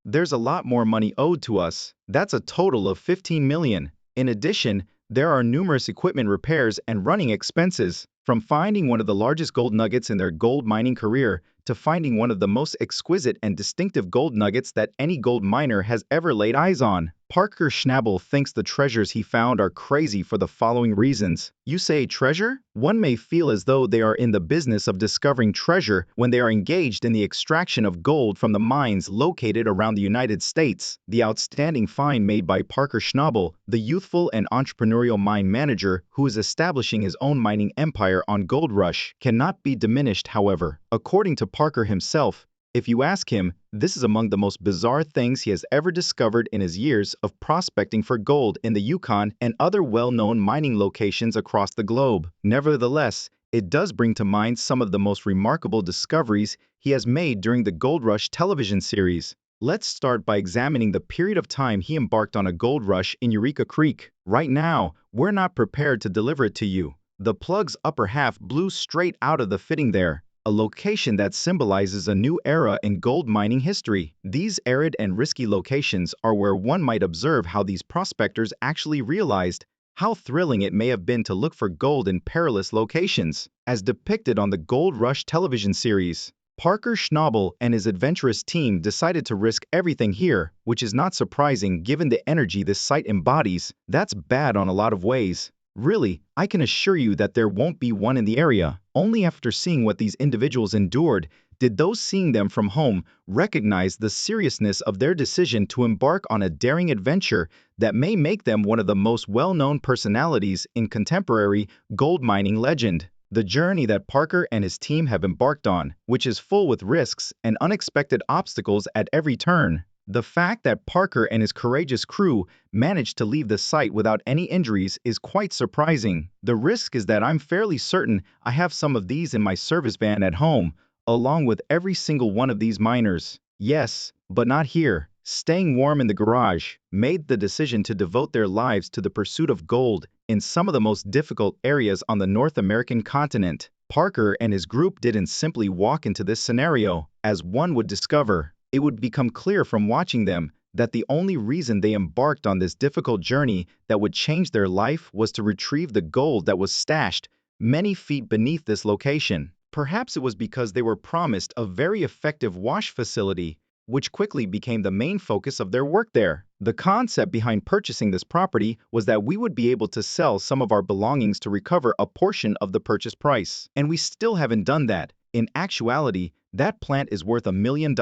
there's a lot more money owed to us. That's a total of 15 million. In addition, there are numerous equipment repairs and running expenses. From finding one of the largest gold nuggets in their gold mining career to finding one of the most exquisite and distinctive gold nuggets that any gold miner has ever laid eyes on, Parker Schnabel thinks the treasures he found are crazy for the following reasons. You say treasure? One may feel as though they are in the business of discovering treasure when they are engaged in the extraction of gold from the mines located around the United States. The outstanding find made by Parker Schnabel, the youthful and entrepreneurial mine manager who is establishing his own mining empire on Gold Rush, cannot be diminished, however. According to Parker himself, if you ask him, this is among the most bizarre things he has ever discovered in his years of prospecting for gold in the Yukon and other well-known mining locations across the globe. Nevertheless, it does bring to mind some of the most remarkable discoveries he has made during the Gold Rush television series. Let's start by examining the period of time he embarked on a gold rush in Eureka Creek. Right now, we're not prepared to deliver it to you. The plug's upper half blew straight out of the fitting there, a location that symbolizes a new era in gold mining history. These arid and risky locations are where one might observe how these prospectors actually realized how thrilling it may have been to look for gold in perilous locations, as depicted on the Gold Rush television series. Parker Schnabel and his adventurous team decided to risk everything here, which is not surprising given the energy this site embodies. That's bad on a lot of ways. Really, I can assure you that there won't be one in the area. Only after seeing what these individuals endured did those seeing them from home recognize the seriousness of their decision to embark on a daring adventure that may make them one of the most well-known personalities in contemporary gold mining legend. The journey that Parker and his team have embarked on, which is full with risks and unexpected obstacles at every turn. The fact that Parker and his courageous crew managed to leave the site without any injuries is quite surprising. The risk is that I'm fairly certain I have some of these in my service van at home, along with every single one of these miners. Yes, but not here. Staying warm in the garage, made the decision to devote their lives to the pursuit of gold in some of the most difficult areas on the North American continent. Parker and his group didn't simply walk into this scenario, as one would discover. It would become clear from watching them that the only reason they embarked on this difficult journey that would change their life was to retrieve the gold that was stashed many feet beneath this location. Perhaps it was because they were promised a very effective wash facility, which quickly became the main focus of their work there. The concept behind purchasing this property was that we would be able to sell some of our belongings to recover a portion of the purchase price. And we still haven't done that. In actuality, that plant is worth $1 million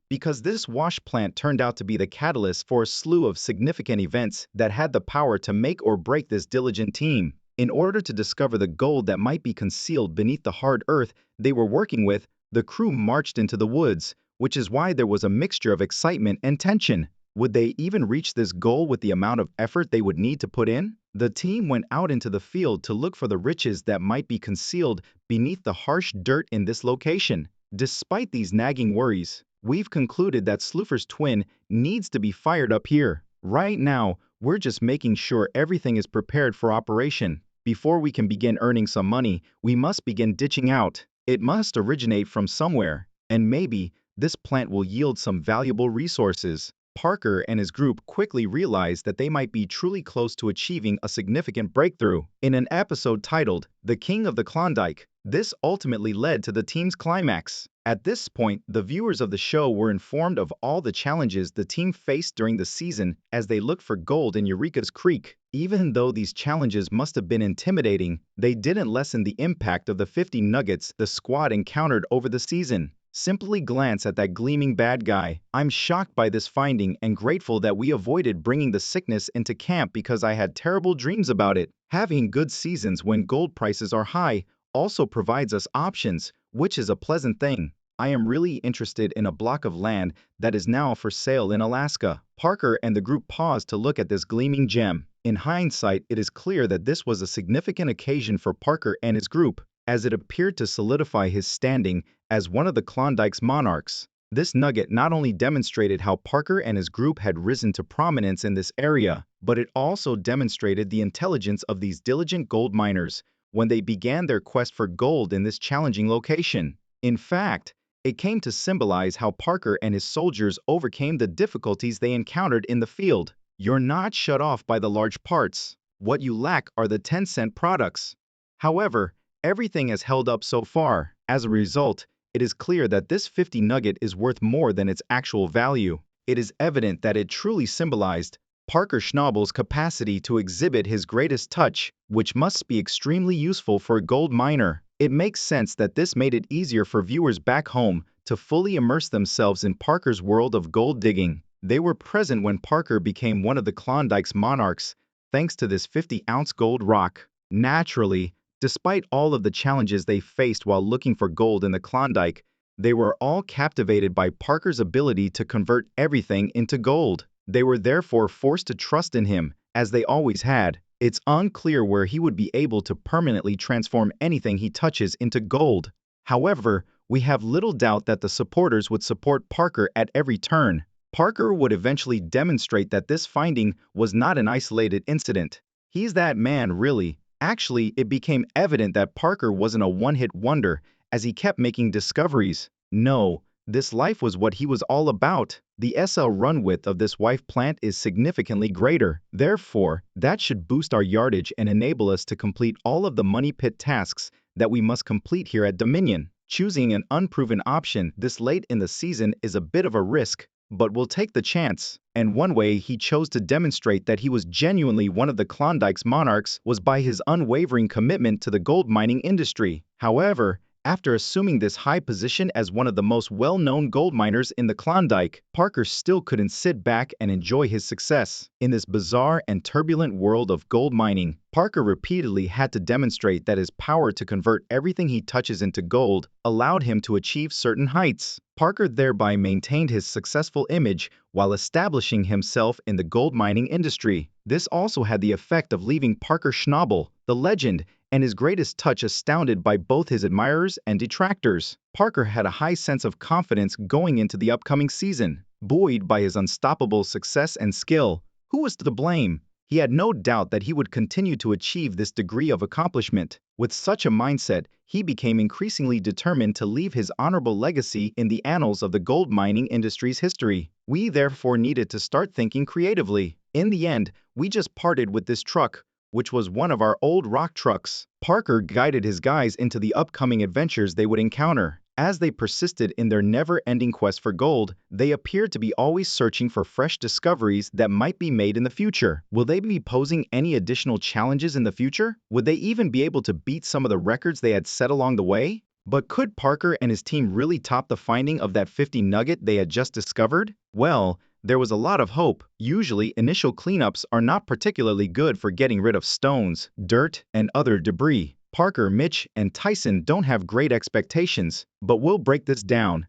because this wash plant turned out to be the catalyst for a slew of significant events that had the power to make or break this diligent team. In order to discover the gold that might be concealed beneath the hard earth they were working with, the crew marched into the woods, which is why there was a mixture of excitement and tension. Would they even reach this goal with the amount of effort they would need to put in? The team went out into the field to look for the riches that might be concealed beneath the harsh dirt in this location. Despite these nagging worries, we've concluded that Sloofer's twin needs to be fired up here. Right now, we're just making sure everything is prepared for operation. Before we can begin earning some money, we must begin ditching out. It must originate from somewhere, and maybe this plant will yield some valuable resources. Parker and his group quickly realized that they might be truly close to achieving a significant breakthrough. In an episode titled, "The King of the Klondike," this ultimately led to the team's climax. At this point, the viewers of the show were informed of all the challenges the team faced during the season as they looked for gold in Eureka's Creek. Even though these challenges must have been intimidating, they didn't lessen the impact of the 50 nuggets the squad encountered over the season. Simply glance at that gleaming bad guy. I'm shocked by this finding and grateful that we avoided bringing the sickness into camp because I had terrible dreams about it. Having good seasons when gold prices are high also provides us options, which is a pleasant thing. I am really interested in a block of land that is now for sale in Alaska. Parker and the group paused to look at this gleaming gem. In hindsight, it is clear that this was a significant occasion for Parker and his group, as it appeared to solidify his standing as one of the Klondike's monarchs. This nugget not only demonstrated how Parker and his group had risen to prominence in this area, but it also demonstrated the intelligence of these diligent gold miners when they began their quest for gold in this challenging location. In fact, It came to symbolize how Parker and his soldiers overcame the difficulties they encountered in the field. You're not shut off by the large parts. What you lack are the 10-cent products. However, everything has held up so far. As a result, it is clear that this 50 nugget is worth more than its actual value. It is evident that it truly symbolized Parker Schnabel's capacity to exhibit his greatest touch, which must be extremely useful for a gold miner. It makes sense that this made it easier for viewers back home to fully immerse themselves in Parker's world of gold digging. They were present when Parker became one of the Klondike's monarchs, thanks to this 50-ounce gold rock. Naturally, despite all of the challenges they faced while looking for gold in the Klondike, they were all captivated by Parker's ability to convert everything into gold. They were therefore forced to trust in him, as they always had. It's unclear where he would be able to permanently transform anything he touches into gold. However, we have little doubt that the supporters would support Parker at every turn. Parker would eventually demonstrate that this finding was not an isolated incident. He's that man, really. Actually, it became evident that Parker wasn't a one-hit wonder, as he kept making discoveries. No, this life was what he was all about. The SL run width of this wife plant is significantly greater. Therefore, that should boost our yardage and enable us to complete all of the money pit tasks that we must complete here at Dominion. Choosing an unproven option this late in the season is a bit of a risk, but we'll take the chance. And one way he chose to demonstrate that he was genuinely one of the Klondike's monarchs was by his unwavering commitment to the gold mining industry. However, after assuming this high position as one of the most well-known gold miners in the Klondike, Parker still couldn't sit back and enjoy his success. In this bizarre and turbulent world of gold mining, Parker repeatedly had to demonstrate that his power to convert everything he touches into gold allowed him to achieve certain heights. Parker thereby maintained his successful image while establishing himself in the gold mining industry. This also had the effect of leaving Parker Schnabel, the legend, and his greatest touch astounded by both his admirers and detractors. Parker had a high sense of confidence going into the upcoming season. Buoyed by his unstoppable success and skill, who was to blame? He had no doubt that he would continue to achieve this degree of accomplishment. With such a mindset, he became increasingly determined to leave his honorable legacy in the annals of the gold mining industry's history. We therefore needed to start thinking creatively. In the end, we just parted with this truck, which was one of our old rock trucks. Parker guided his guys into the upcoming adventures they would encounter. As they persisted in their never-ending quest for gold, they appeared to be always searching for fresh discoveries that might be made in the future. Will they be posing any additional challenges in the future? Would they even be able to beat some of the records they had set along the way? But could Parker and his team really top the finding of that 50 nugget they had just discovered? Well, there was a lot of hope. Usually, initial cleanups are not particularly good for getting rid of stones, dirt, and other debris. Parker, Mitch, and Tyson don't have great expectations, but we'll break this down,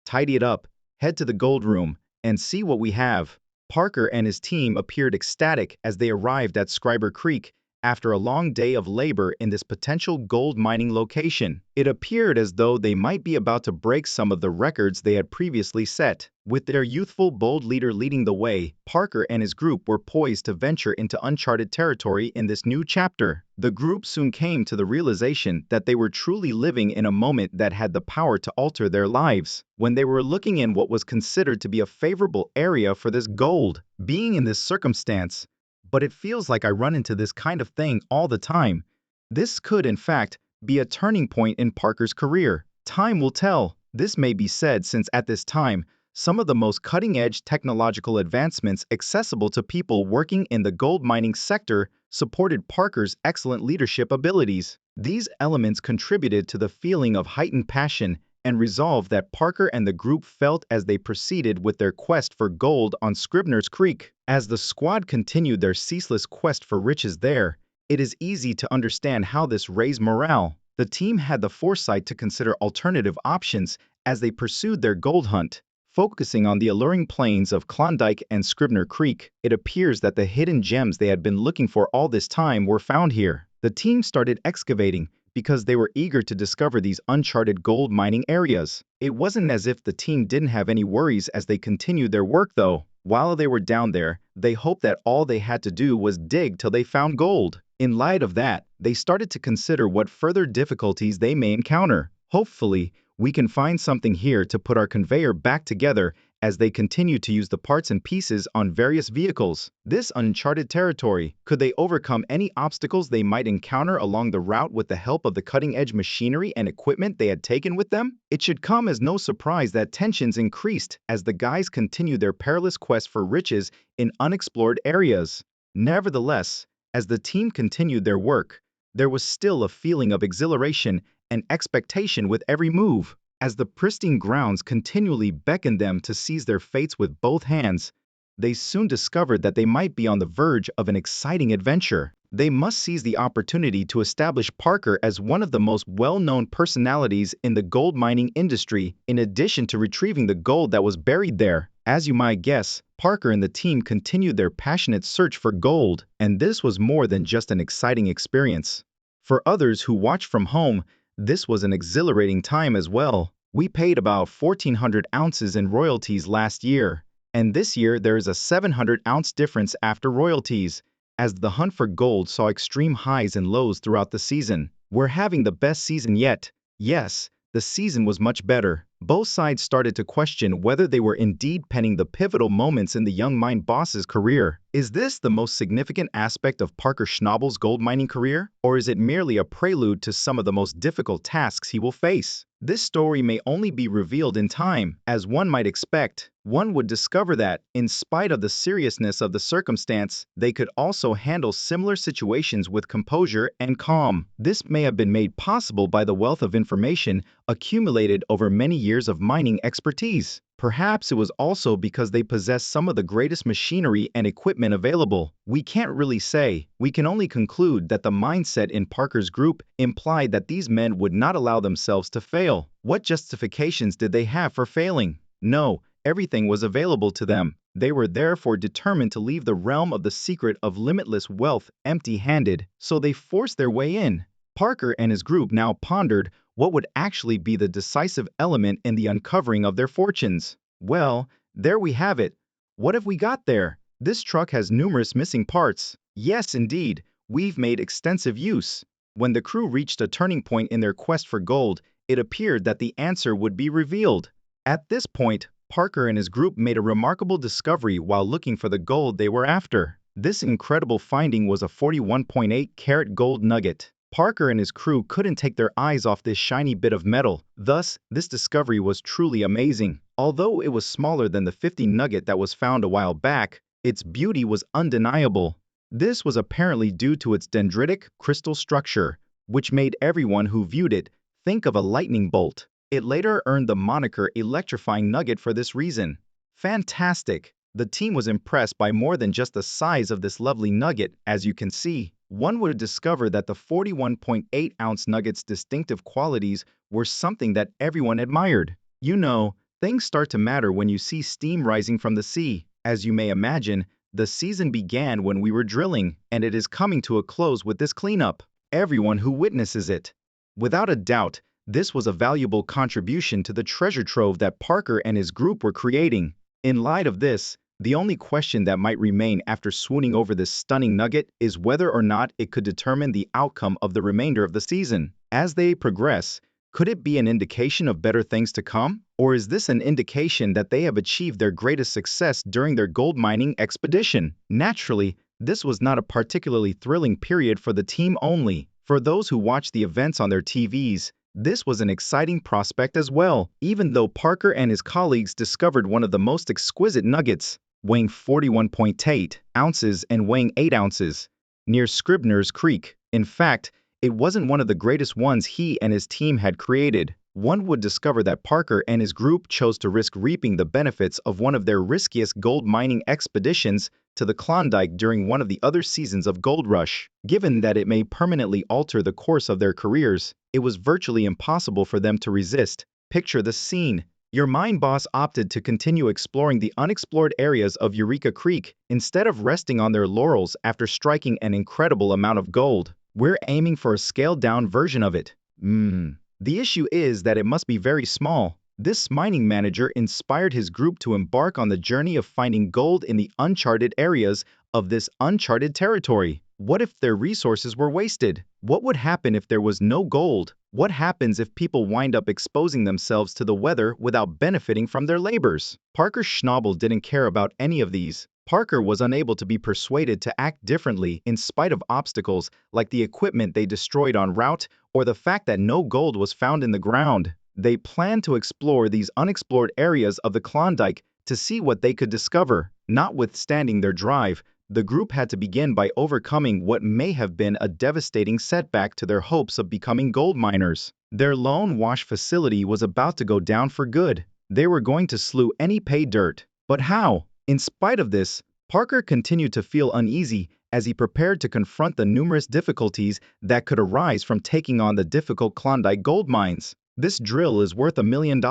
tidy it up, head to the gold room, and see what we have. Parker and his team appeared ecstatic as they arrived at Scriber Creek after a long day of labor in this potential gold mining location. It appeared as though they might be about to break some of the records they had previously set. With their youthful, bold leader leading the way, Parker and his group were poised to venture into uncharted territory in this new chapter. The group soon came to the realization that they were truly living in a moment that had the power to alter their lives. When they were looking in what was considered to be a favorable area for this gold, being in this circumstance, but it feels like I run into this kind of thing all the time. This could, in fact, be a turning point in Parker's career. Time will tell. This may be said since at this time, some of the most cutting-edge technological advancements accessible to people working in the gold mining sector supported Parker's excellent leadership abilities. These elements contributed to the feeling of heightened passion and resolve that Parker and the group felt as they proceeded with their quest for gold on Scribner's Creek. As the squad continued their ceaseless quest for riches there, it is easy to understand how this raised morale. The team had the foresight to consider alternative options as they pursued their gold hunt. Focusing on the alluring plains of Klondike and Scribner Creek, it appears that the hidden gems they had been looking for all this time were found here. The team started excavating because they were eager to discover these uncharted gold mining areas. It wasn't as if the team didn't have any worries as they continued their work though. While they were down there, they hoped that all they had to do was dig till they found gold. In light of that, they started to consider what further difficulties they may encounter. Hopefully, We can find something here to put our conveyor back together as they continue to use the parts and pieces on various vehicles. This uncharted territory, could they overcome any obstacles they might encounter along the route with the help of the cutting-edge machinery and equipment they had taken with them? It should come as no surprise that tensions increased as the guys continued their perilous quest for riches in unexplored areas. Nevertheless, as the team continued their work, there was still a feeling of exhilaration and expectation with every move. As the pristine grounds continually beckoned them to seize their fates with both hands, they soon discovered that they might be on the verge of an exciting adventure. They must seize the opportunity to establish Parker as one of the most well-known personalities in the gold mining industry, in addition to retrieving the gold that was buried there. As you might guess, Parker and the team continued their passionate search for gold, and this was more than just an exciting experience. For others who watched from home, this was an exhilarating time as well. We paid about 1,400 ounces in royalties last year, and this year there is a 700-ounce difference after royalties, as the hunt for gold saw extreme highs and lows throughout the season. We're having the best season yet. Yes, the season was much better. Both sides started to question whether they were indeed penning the pivotal moments in the young mine boss's career. Is this the most significant aspect of Parker Schnabel's gold mining career, or is it merely a prelude to some of the most difficult tasks he will face? This story may only be revealed in time. As one might expect, one would discover that, in spite of the seriousness of the circumstance, they could also handle similar situations with composure and calm. This may have been made possible by the wealth of information accumulated over many years of mining expertise. Perhaps it was also because they possess some of the greatest machinery and equipment available. We can't really say. We can only conclude that the mindset in Parker's group implied that these men would not allow themselves to fail. What justifications did they have for failing? No, everything was available to them. They were therefore determined to leave the realm of the secret of limitless wealth empty-handed, so they forced their way in. Parker and his group now pondered what would actually be the decisive element in the uncovering of their fortunes. Well, there we have it. What have we got there? This truck has numerous missing parts. Yes, indeed, we've made extensive use. When the crew reached a turning point in their quest for gold, it appeared that the answer would be revealed. At this point, Parker and his group made a remarkable discovery while looking for the gold they were after. This incredible finding was a 41.8-carat gold nugget. Parker and his crew couldn't take their eyes off this shiny bit of metal. Thus, this discovery was truly amazing. Although it was smaller than the 50 nugget that was found a while back, its beauty was undeniable. This was apparently due to its dendritic crystal structure, which made everyone who viewed it think of a lightning bolt. It later earned the moniker Electrifying Nugget for this reason. Fantastic! The team was impressed by more than just the size of this lovely nugget. As you can see, one would discover that the 41.8-ounce nugget's distinctive qualities were something that everyone admired. You know, things start to matter when you see steam rising from the sea. As you may imagine, the season began when we were drilling, and it is coming to a close with this cleanup. Everyone who witnesses it. Without a doubt, this was a valuable contribution to the treasure trove that Parker and his group were creating. In light of this, the only question that might remain after swooning over this stunning nugget is whether or not it could determine the outcome of the remainder of the season. As they progress, could it be an indication of better things to come? Or is this an indication that they have achieved their greatest success during their gold mining expedition? Naturally, this was not a particularly thrilling period for the team only. For those who watched the events on their TVs, this was an exciting prospect as well. Even though Parker and his colleagues discovered one of the most exquisite nuggets, weighing 41.8 ounces and weighing 8 ounces, near Scribner's Creek. In fact, it wasn't one of the greatest ones he and his team had created. One would discover that Parker and his group chose to risk reaping the benefits of one of their riskiest gold mining expeditions to the Klondike during one of the other seasons of Gold Rush. Given that it may permanently alter the course of their careers, it was virtually impossible for them to resist. Picture the scene. Your mine boss opted to continue exploring the unexplored areas of Eureka Creek instead of resting on their laurels after striking an incredible amount of gold. We're aiming for a scaled-down version of it. The issue is that it must be very small. This mining manager inspired his group to embark on the journey of finding gold in the uncharted areas of this uncharted territory. What if their resources were wasted? What would happen if there was no gold? What happens if people wind up exposing themselves to the weather without benefiting from their labors? Parker Schnabel didn't care about any of these. Parker was unable to be persuaded to act differently in spite of obstacles like the equipment they destroyed en route or the fact that no gold was found in the ground. They planned to explore these unexplored areas of the Klondike to see what they could discover. Notwithstanding their drive, the group had to begin by overcoming what may have been a devastating setback to their hopes of becoming gold miners. Their lone wash facility was about to go down for good. They were going to slew any pay dirt. But how? In spite of this, Parker continued to feel uneasy as he prepared to confront the numerous difficulties that could arise from taking on the difficult Klondike gold mines. This drill is worth $1 million.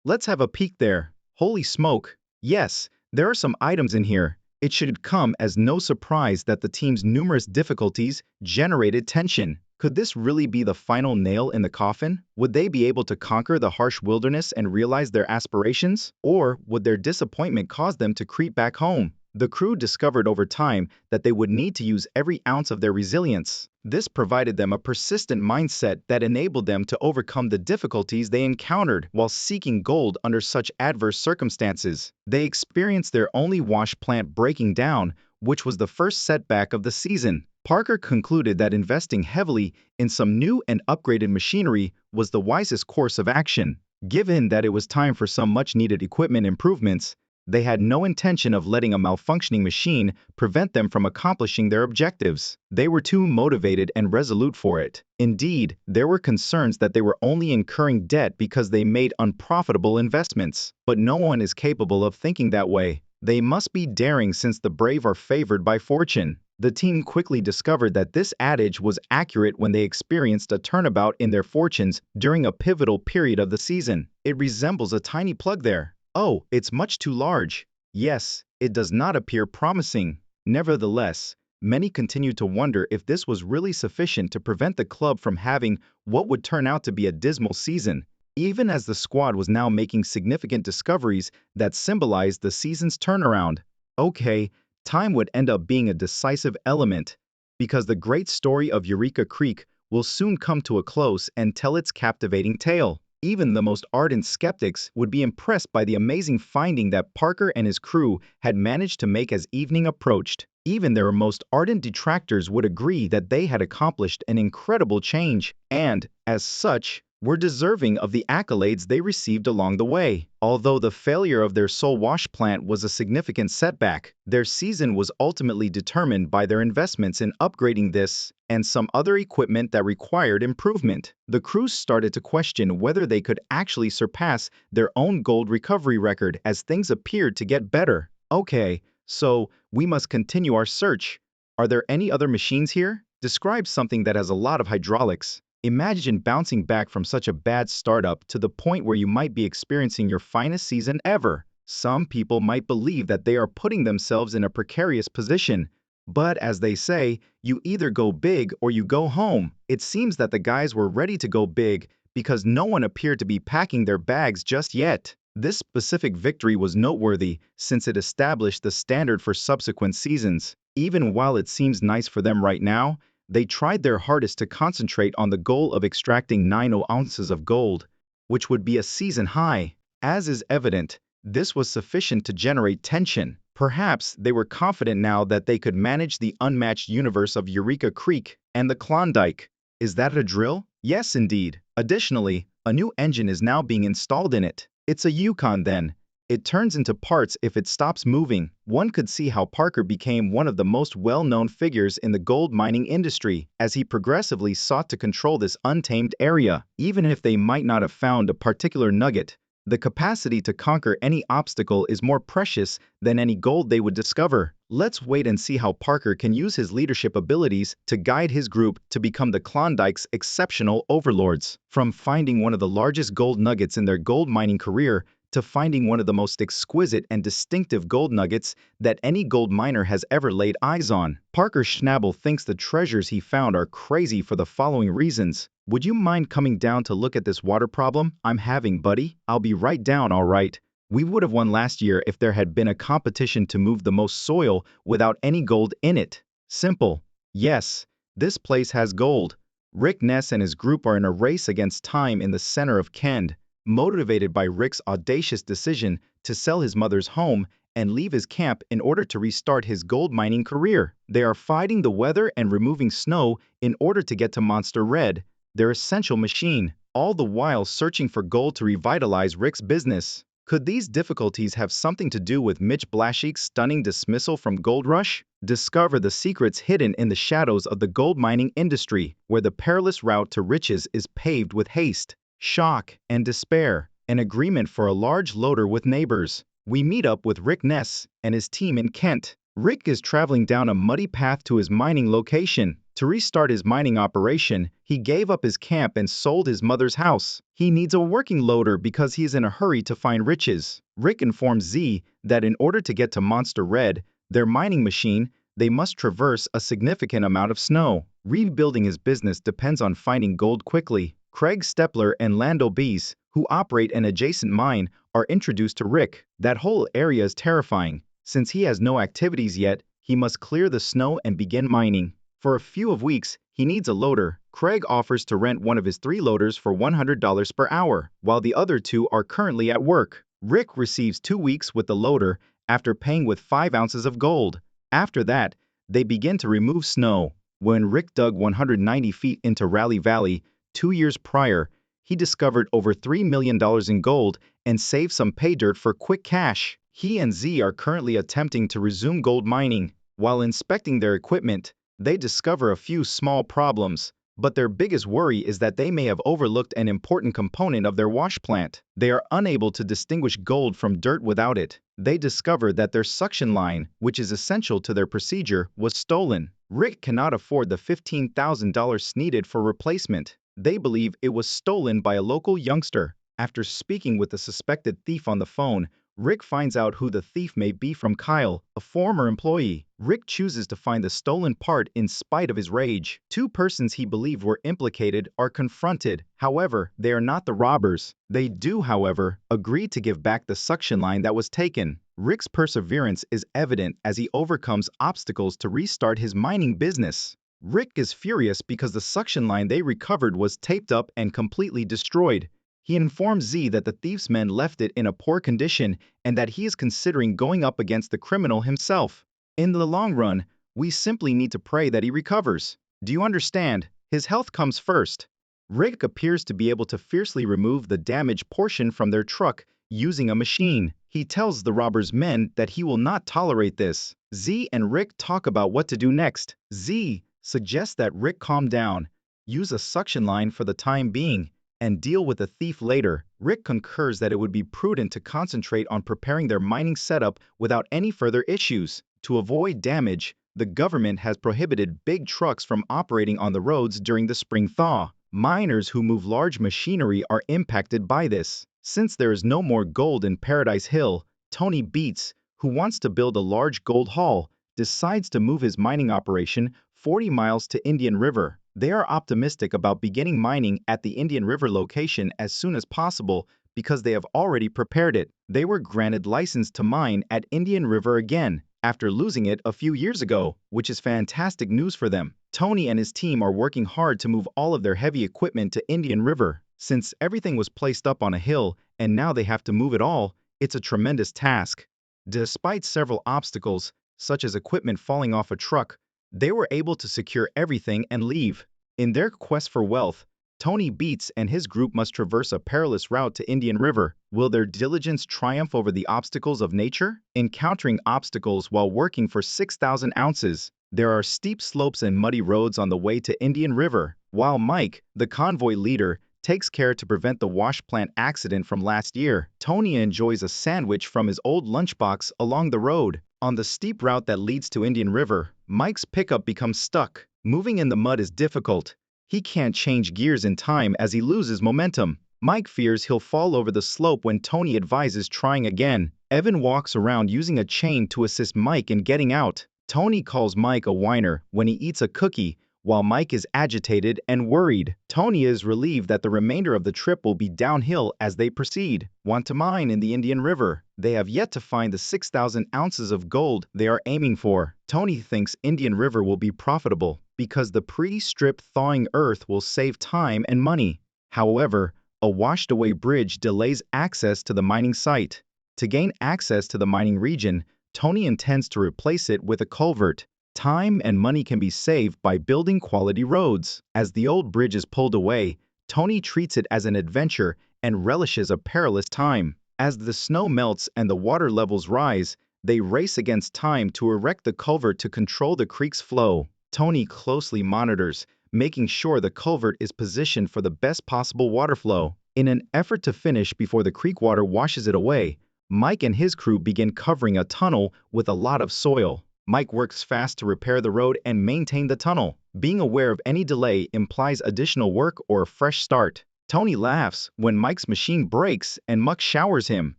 Let's have a peek there. Holy smoke. Yes, there are some items in here. It should come as no surprise that the team's numerous difficulties generated tension. Could this really be the final nail in the coffin? Would they be able to conquer the harsh wilderness and realize their aspirations? Or would their disappointment cause them to creep back home? The crew discovered over time that they would need to use every ounce of their resilience. This provided them a persistent mindset that enabled them to overcome the difficulties they encountered while seeking gold under such adverse circumstances. They experienced their only wash plant breaking down, which was the first setback of the season. Parker concluded that investing heavily in some new and upgraded machinery was the wisest course of action. Given that it was time for some much-needed equipment improvements, they had no intention of letting a malfunctioning machine prevent them from accomplishing their objectives. They were too motivated and resolute for it. Indeed, there were concerns that they were only incurring debt because they made unprofitable investments. But no one is capable of thinking that way. They must be daring since the brave are favored by fortune. The team quickly discovered that this adage was accurate when they experienced a turnabout in their fortunes during a pivotal period of the season. It resembles a tiny plug there. Oh, it's much too large. Yes, it does not appear promising. Nevertheless, many continued to wonder if this was really sufficient to prevent the club from having what would turn out to be a dismal season, even as the squad was now making significant discoveries that symbolized the season's turnaround. Okay, time would end up being a decisive element, because the great story of Eureka Creek will soon come to a close and tell its captivating tale. Even the most ardent skeptics would be impressed by the amazing finding that Parker and his crew had managed to make as evening approached. Even their most ardent detractors would agree that they had accomplished an incredible change and, as such, were deserving of the accolades they received along the way. Although the failure of their sole wash plant was a significant setback, their season was ultimately determined by their investments in upgrading this and some other equipment that required improvement. The crew started to question whether they could actually surpass their own gold recovery record as things appeared to get better. Okay, so we must continue our search. Are there any other machines here? Describe something that has a lot of hydraulics. Imagine bouncing back from such a bad startup to the point where you might be experiencing your finest season ever. Some people might believe that they are putting themselves in a precarious position, but as they say, you either go big or you go home. It seems that the guys were ready to go big because no one appeared to be packing their bags just yet. This specific victory was noteworthy since it established the standard for subsequent seasons. Even while it seems nice for them right now, they tried their hardest to concentrate on the goal of extracting 90 ounces of gold, which would be a season high. As is evident, this was sufficient to generate tension. Perhaps they were confident now that they could manage the unmatched universe of Eureka Creek and the Klondike. Is that a drill? Yes, indeed. Additionally, a new engine is now being installed in it. It's a Yukon then. It turns into parts if it stops moving. One could see how Parker became one of the most well-known figures in the gold mining industry as he progressively sought to control this untamed area. Even if they might not have found a particular nugget, the capacity to conquer any obstacle is more precious than any gold they would discover. Let's wait and see how Parker can use his leadership abilities to guide his group to become the Klondike's exceptional overlords. From finding one of the largest gold nuggets in their gold mining career to finding one of the most exquisite and distinctive gold nuggets that any gold miner has ever laid eyes on, Parker Schnabel thinks the treasures he found are crazy for the following reasons. Would you mind coming down to look at this water problem I'm having, buddy? I'll be right down, all right. We would have won last year if there had been a competition to move the most soil without any gold in it. Simple. Yes, this place has gold. Rick Ness and his group are in a race against time in the center of Kend, motivated by Rick's audacious decision to sell his mother's home and leave his camp in order to restart his gold mining career. They are fighting the weather and removing snow in order to get to Monster Red, their essential machine, all the while searching for gold to revitalize Rick's business. Could these difficulties have something to do with Mitch Blashiek's stunning dismissal from Gold Rush? Discover the secrets hidden in the shadows of the gold mining industry, where the perilous route to riches is paved with haste, shock, and despair. An agreement for a large loader with neighbors. We meet up with Rick Ness and his team in Kent. Rick is traveling down a muddy path to his mining location. To restart his mining operation, he gave up his camp and sold his mother's house. He needs a working loader because he is in a hurry to find riches. Rick informs Z that in order to get to Monster Red, their mining machine, they must traverse a significant amount of snow. Rebuilding his business depends on finding gold quickly. Craig Stepler and Lando Bees, who operate an adjacent mine, are introduced to Rick. That whole area is terrifying. Since he has no activities yet, he must clear the snow and begin mining. For a few weeks, he needs a loader. Craig offers to rent one of his 3 loaders for $100 per hour, while the other 2 are currently at work. Rick receives 2 weeks with the loader after paying with 5 ounces of gold. After that, they begin to remove snow. When Rick dug 190 feet into Raleigh Valley 2 years prior, he discovered over $3 million in gold and saved some pay dirt for quick cash. He and Z are currently attempting to resume gold mining. While inspecting their equipment, they discover a few small problems, but their biggest worry is that they may have overlooked an important component of their wash plant. They are unable to distinguish gold from dirt without it. They discover that their suction line, which is essential to their procedure, was stolen. Rick cannot afford the $15,000 needed for replacement. They believe it was stolen by a local youngster. After speaking with the suspected thief on the phone, Rick finds out who the thief may be from Kyle, a former employee. Rick chooses to find the stolen part in spite of his rage. 2 persons he believed were implicated are confronted. However, they are not the robbers. They do, however, agree to give back the suction line that was taken. Rick's perseverance is evident as he overcomes obstacles to restart his mining business. Rick is furious because the suction line they recovered was taped up and completely destroyed. He informs Z that the thief's men left it in a poor condition and that he is considering going up against the criminal himself. In the long run, we simply need to pray that he recovers. Do you understand? His health comes first. Rick appears to be able to fiercely remove the damaged portion from their truck using a machine. He tells the robbers' men that he will not tolerate this. Z and Rick talk about what to do next. Z suggests that Rick calm down, use a suction line for the time being, and deal with the thief later. Rick concurs that it would be prudent to concentrate on preparing their mining setup without any further issues. To avoid damage, the government has prohibited big trucks from operating on the roads during the spring thaw. Miners who move large machinery are impacted by this. Since there is no more gold in Paradise Hill, Tony Beets, who wants to build a large gold haul, decides to move his mining operation 40 miles to Indian River. They are optimistic about beginning mining at the Indian River location as soon as possible because they have already prepared it. They were granted license to mine at Indian River again after losing it a few years ago, which is fantastic news for them. Tony and his team are working hard to move all of their heavy equipment to Indian River. Since everything was placed up on a hill and now they have to move it all, it's a tremendous task. Despite several obstacles, such as equipment falling off a truck, they were able to secure everything and leave. In their quest for wealth, Tony Beets and his group must traverse a perilous route to Indian River. Will their diligence triumph over the obstacles of nature? Encountering obstacles while working for 6,000 ounces. There are steep slopes and muddy roads on the way to Indian River, while Mike, the convoy leader, takes care to prevent the wash plant accident from last year. Tony enjoys a sandwich from his old lunchbox along the road. On the steep route that leads to Indian River, Mike's pickup becomes stuck. Moving in the mud is difficult. He can't change gears in time as he loses momentum. Mike fears he'll fall over the slope when Tony advises trying again. Evan walks around using a chain to assist Mike in getting out. Tony calls Mike a whiner when he eats a cookie, while Mike is agitated and worried. Tony is relieved that the remainder of the trip will be downhill as they proceed. Want to mine in the Indian River. They have yet to find the 6,000 ounces of gold they are aiming for. Tony thinks Indian River will be profitable. because the pre-strip thawing earth will save time and money. However, a washed-away bridge delays access to the mining site. To gain access to the mining region, Tony intends to replace it with a culvert. Time and money can be saved by building quality roads. As the old bridge is pulled away, Tony treats it as an adventure and relishes a perilous time. As the snow melts and the water levels rise, they race against time to erect the culvert to control the creek's flow. Tony closely monitors, making sure the culvert is positioned for the best possible water flow. In an effort to finish before the creek water washes it away, Mike and his crew begin covering a tunnel with a lot of soil. Mike works fast to repair the road and maintain the tunnel. Being aware of any delay implies additional work or a fresh start. Tony laughs when Mike's machine breaks and Muck showers him.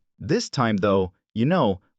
This time though,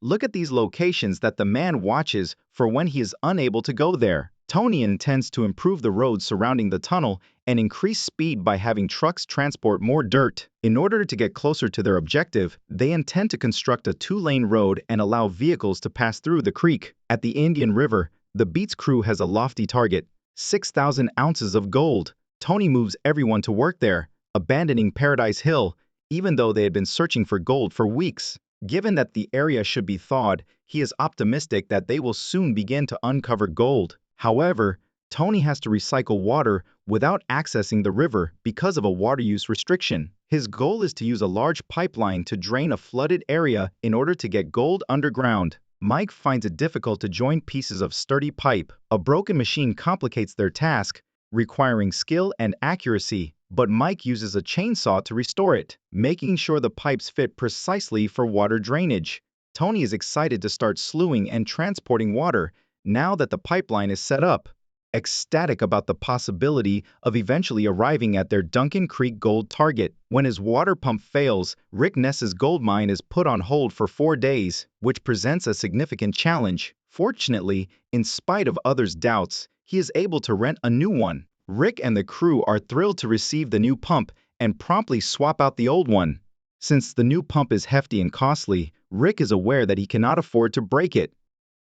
look at these locations that the man watches for when he is unable to go there. Tony intends to improve the roads surrounding the tunnel and increase speed by having trucks transport more dirt. In order to get closer to their objective, they intend to construct a 2-lane road and allow vehicles to pass through the creek. At the Indian River, the Beats crew has a lofty target: 6,000 ounces of gold. Tony moves everyone to work there, abandoning Paradise Hill, even though they had been searching for gold for weeks. Given that the area should be thawed, he is optimistic that they will soon begin to uncover gold. However, Tony has to recycle water without accessing the river because of a water use restriction. His goal is to use a large pipeline to drain a flooded area in order to get gold underground. Mike finds it difficult to join pieces of sturdy pipe. A broken machine complicates their task, requiring skill and accuracy, but Mike uses a chainsaw to restore it, making sure the pipes fit precisely for water drainage. Tony is excited to start slewing and transporting water now that the pipeline is set up, ecstatic about the possibility of eventually arriving at their Duncan Creek gold target. When his water pump fails, Rick Ness's gold mine is put on hold for 4 days, which presents a significant challenge. Fortunately, in spite of others' doubts, he is able to rent a new one. Rick and the crew are thrilled to receive the new pump and promptly swap out the old one. Since the new pump is hefty and costly, Rick is aware that he cannot afford to break it.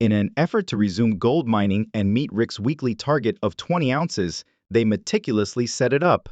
In an effort to resume gold mining and meet Rick's weekly target of 20 ounces, they meticulously set it up.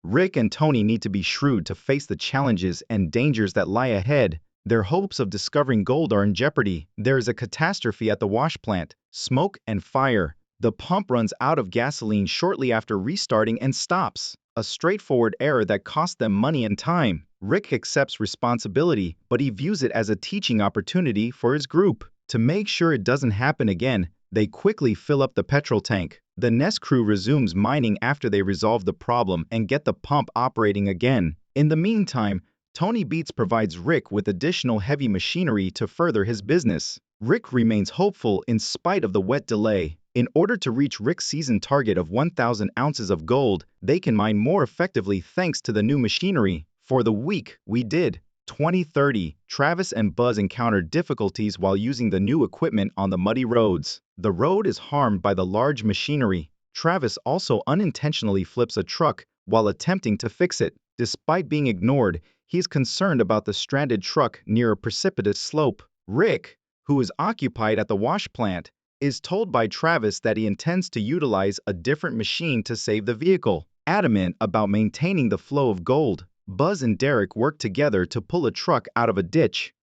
Rick and Tony need to be shrewd to face the challenges and dangers that lie ahead. Their hopes of discovering gold are in jeopardy. There is a catastrophe at the wash plant: smoke and fire. The pump runs out of gasoline shortly after restarting and stops. A straightforward error that cost them money and time. Rick accepts responsibility, but he views it as a teaching opportunity for his group. To make sure it doesn't happen again, they quickly fill up the petrol tank. The Ness crew resumes mining after they resolve the problem and get the pump operating again. In the meantime, Tony Beats provides Rick with additional heavy machinery to further his business. Rick remains hopeful in spite of the wet delay. In order to reach Rick's season target of 1,000 ounces of gold, they can mine more effectively thanks to the new machinery. For the week we did 2030, Travis and Buzz encountered difficulties while using the new equipment on the muddy roads. The road is harmed by the large machinery. Travis also unintentionally flips a truck while attempting to fix it. Despite being ignored, he is concerned about the stranded truck near a precipitous slope. Rick, who is occupied at the wash plant, is told by Travis that he intends to utilize a different machine to save the vehicle. Adamant about maintaining the flow of gold, Buzz and Derek work together to pull a truck out of a ditch.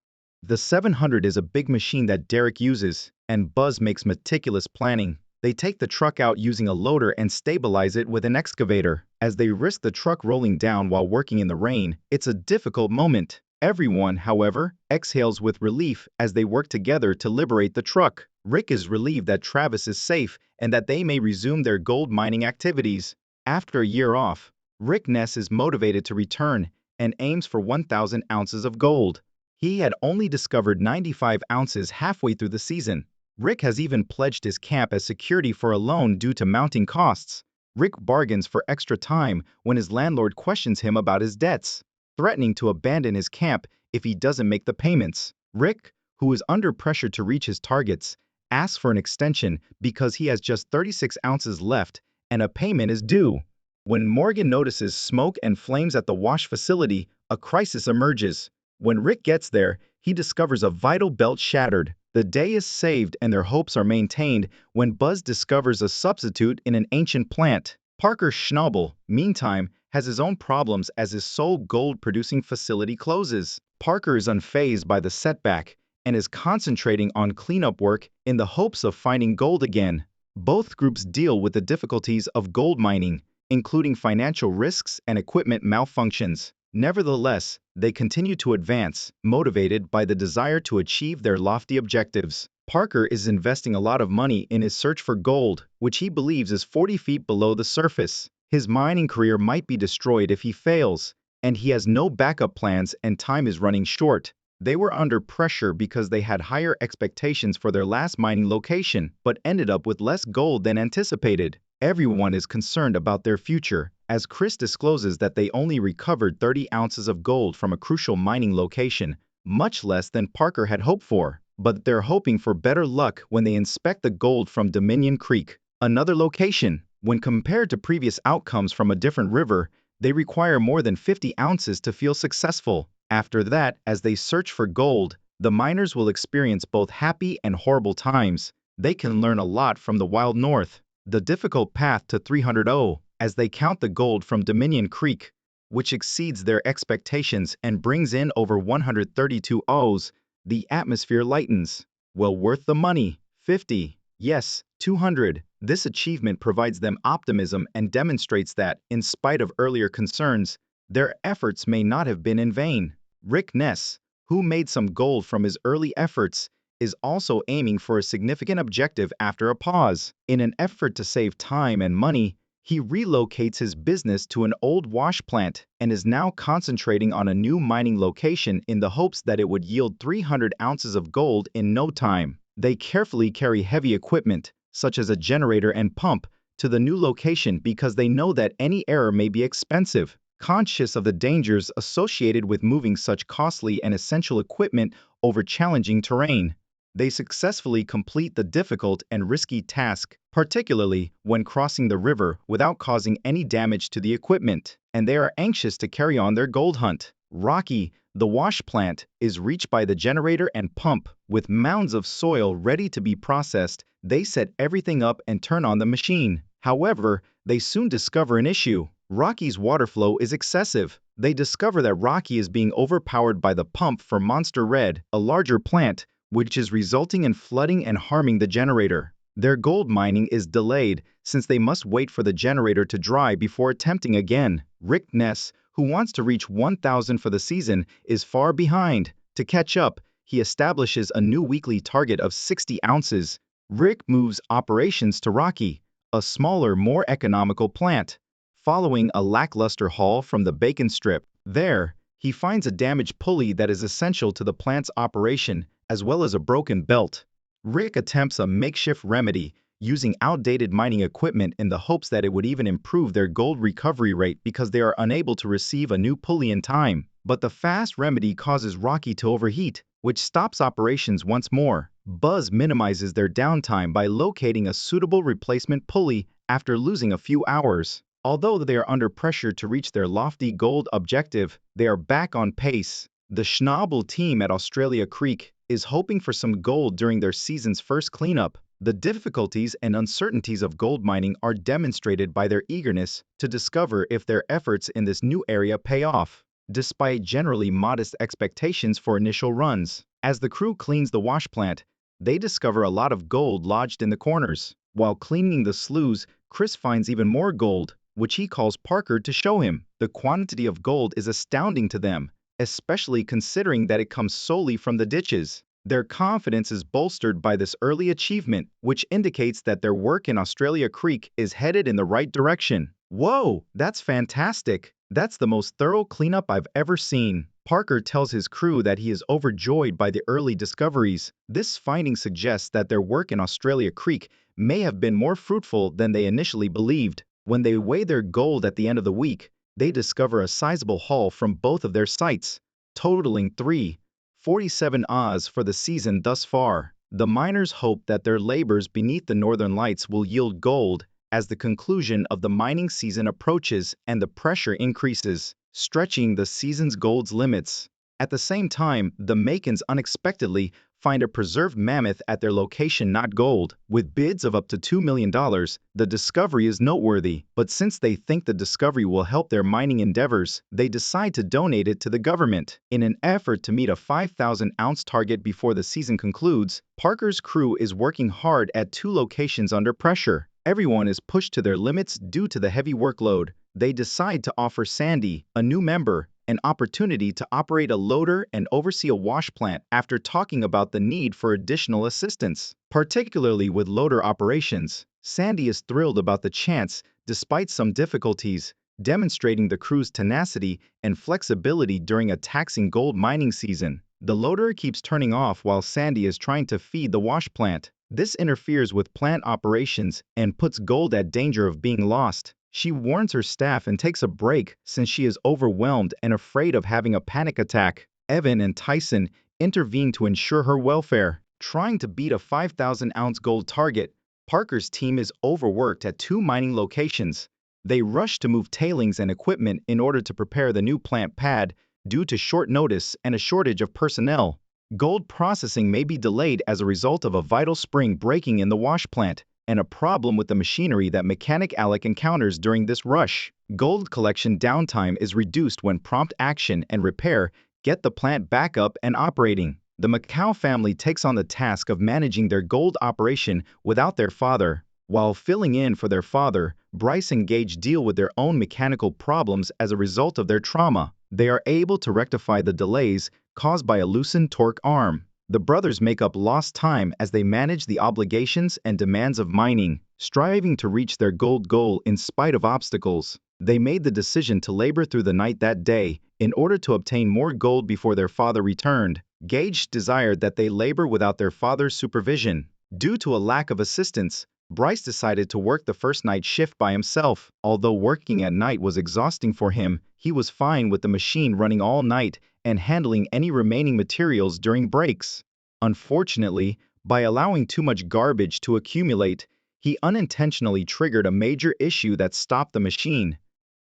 The 700 is a big machine that Derek uses, and Buzz makes meticulous planning. They take the truck out using a loader and stabilize it with an excavator. As they risk the truck rolling down while working in the rain, it's a difficult moment. Everyone, however, exhales with relief as they work together to liberate the truck. Rick is relieved that Travis is safe and that they may resume their gold mining activities. After a year off, Rick Ness is motivated to return and aims for 1,000 ounces of gold. He had only discovered 95 ounces halfway through the season. Rick has even pledged his camp as security for a loan due to mounting costs. Rick bargains for extra time when his landlord questions him about his debts, threatening to abandon his camp if he doesn't make the payments. Rick, who is under pressure to reach his targets, asks for an extension because he has just 36 ounces left and a payment is due. When Morgan notices smoke and flames at the wash facility, a crisis emerges. When Rick gets there, he discovers a vital belt shattered. The day is saved and their hopes are maintained when Buzz discovers a substitute in an ancient plant. Parker Schnabel, meantime, has his own problems as his sole gold-producing facility closes. Parker is unfazed by the setback and is concentrating on cleanup work in the hopes of finding gold again. Both groups deal with the difficulties of gold mining, including financial risks and equipment malfunctions. Nevertheless, they continue to advance, motivated by the desire to achieve their lofty objectives. Parker is investing a lot of money in his search for gold, which he believes is 40 feet below the surface. His mining career might be destroyed if he fails, and he has no backup plans and time is running short. They were under pressure because they had higher expectations for their last mining location, but ended up with less gold than anticipated. Everyone is concerned about their future, as Chris discloses that they only recovered 30 ounces of gold from a crucial mining location, much less than Parker had hoped for. But they're hoping for better luck when they inspect the gold from Dominion Creek, another location. When compared to previous outcomes from a different river, they require more than 50 ounces to feel successful. After that, as they search for gold, the miners will experience both happy and horrible times. They can learn a lot from the Wild North. The difficult path to 300 as they count the gold from Dominion Creek, which exceeds their expectations and brings in over 132 O's, the atmosphere lightens. Well worth the money. 50. Yes, 200. This achievement provides them optimism and demonstrates that, in spite of earlier concerns, their efforts may not have been in vain. Rick Ness, who made some gold from his early efforts, is also aiming for a significant objective after a pause. In an effort to save time and money, he relocates his business to an old wash plant and is now concentrating on a new mining location in the hopes that it would yield 300 ounces of gold in no time. They carefully carry heavy equipment, such as a generator and pump, to the new location because they know that any error may be expensive. Conscious of the dangers associated with moving such costly and essential equipment over challenging terrain, they successfully complete the difficult and risky task, particularly when crossing the river without causing any damage to the equipment, and they are anxious to carry on their gold hunt. Rocky, the wash plant, is reached by the generator and pump. With mounds of soil ready to be processed, they set everything up and turn on the machine. However, they soon discover an issue. Rocky's water flow is excessive. They discover that Rocky is being overpowered by the pump for Monster Red, a larger plant, which is resulting in flooding and harming the generator. Their gold mining is delayed since they must wait for the generator to dry before attempting again. Rick Ness, who wants to reach 1,000 for the season, is far behind. To catch up, he establishes a new weekly target of 60 ounces. Rick moves operations to Rocky, a smaller, more economical plant. Following a lackluster haul from the bacon strip, there, he finds a damaged pulley that is essential to the plant's operation, as well as a broken belt. Rick attempts a makeshift remedy, using outdated mining equipment in the hopes that it would even improve their gold recovery rate because they are unable to receive a new pulley in time. But the fast remedy causes Rocky to overheat, which stops operations once more. Buzz minimizes their downtime by locating a suitable replacement pulley after losing a few hours. Although they are under pressure to reach their lofty gold objective, they are back on pace. The Schnabel team at Australia Creek is hoping for some gold during their season's first cleanup. The difficulties and uncertainties of gold mining are demonstrated by their eagerness to discover if their efforts in this new area pay off, despite generally modest expectations for initial runs. As the crew cleans the wash plant, they discover a lot of gold lodged in the corners. While cleaning the sloughs, Chris finds even more gold, which he calls Parker to show him. The quantity of gold is astounding to them, especially considering that it comes solely from the ditches. Their confidence is bolstered by this early achievement, which indicates that their work in Australia Creek is headed in the right direction. Whoa, that's fantastic! That's the most thorough cleanup I've ever seen. Parker tells his crew that he is overjoyed by the early discoveries. This finding suggests that their work in Australia Creek may have been more fruitful than they initially believed. When they weigh their gold at the end of the week, they discover a sizable haul from both of their sites, totaling 347 Oz for the season thus far. The miners hope that their labors beneath the northern lights will yield gold as the conclusion of the mining season approaches and the pressure increases, stretching the season's gold's limits. At the same time, the Macans unexpectedly find a preserved mammoth at their location, not gold. With bids of up to $2 million, the discovery is noteworthy, but since they think the discovery will help their mining endeavors, they decide to donate it to the government. In an effort to meet a 5,000-ounce target before the season concludes, Parker's crew is working hard at 2 locations under pressure. Everyone is pushed to their limits due to the heavy workload. They decide to offer Sandy, a new member, an opportunity to operate a loader and oversee a wash plant after talking about the need for additional assistance. Particularly with loader operations, Sandy is thrilled about the chance, despite some difficulties, demonstrating the crew's tenacity and flexibility during a taxing gold mining season. The loader keeps turning off while Sandy is trying to feed the wash plant. This interferes with plant operations and puts gold at danger of being lost. She warns her staff and takes a break since she is overwhelmed and afraid of having a panic attack. Evan and Tyson intervene to ensure her welfare. Trying to beat a 5,000-ounce gold target, Parker's team is overworked at 2 mining locations. They rush to move tailings and equipment in order to prepare the new plant pad due to short notice and a shortage of personnel. Gold processing may be delayed as a result of a vital spring breaking in the wash plant and a problem with the machinery that mechanic Alec encounters during this rush. Gold collection downtime is reduced when prompt action and repair get the plant back up and operating. The Macau family takes on the task of managing their gold operation without their father. While filling in for their father, Bryce and Gage deal with their own mechanical problems as a result of their trauma. They are able to rectify the delays caused by a loosened torque arm. The brothers make up lost time as they manage the obligations and demands of mining, striving to reach their gold goal in spite of obstacles. They made the decision to labor through the night that day in order to obtain more gold before their father returned. Gage desired that they labor without their father's supervision. Due to a lack of assistance, Bryce decided to work the first night shift by himself. Although working at night was exhausting for him, he was fine with the machine running all night and handling any remaining materials during breaks. Unfortunately, by allowing too much garbage to accumulate, he unintentionally triggered a major issue that stopped the machine.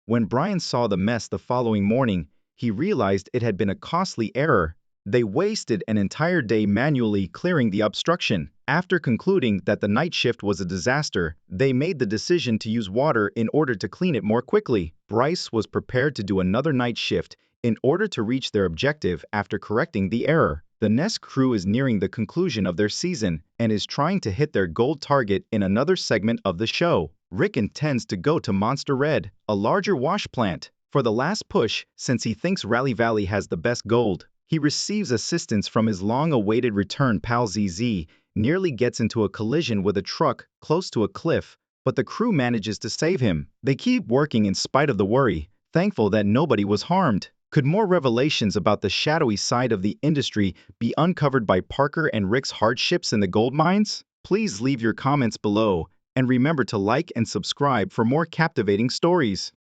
When Brian saw the mess the following morning, he realized it had been a costly error. They wasted an entire day manually clearing the obstruction. After concluding that the night shift was a disaster, they made the decision to use water in order to clean it more quickly. Bryce was prepared to do another night shift in order to reach their objective after correcting the error. The Nest crew is nearing the conclusion of their season and is trying to hit their gold target in another segment of the show. Rick intends to go to Monster Red, a larger wash plant, for the last push since he thinks Rally Valley has the best gold. He receives assistance from his long-awaited return pal ZZ, nearly gets into a collision with a truck close to a cliff, but the crew manages to save him. They keep working in spite of the worry, thankful that nobody was harmed. Could more revelations about the shadowy side of the industry be uncovered by Parker and Rick's hardships in the gold mines? Please leave your comments below, and remember to like and subscribe for more captivating stories.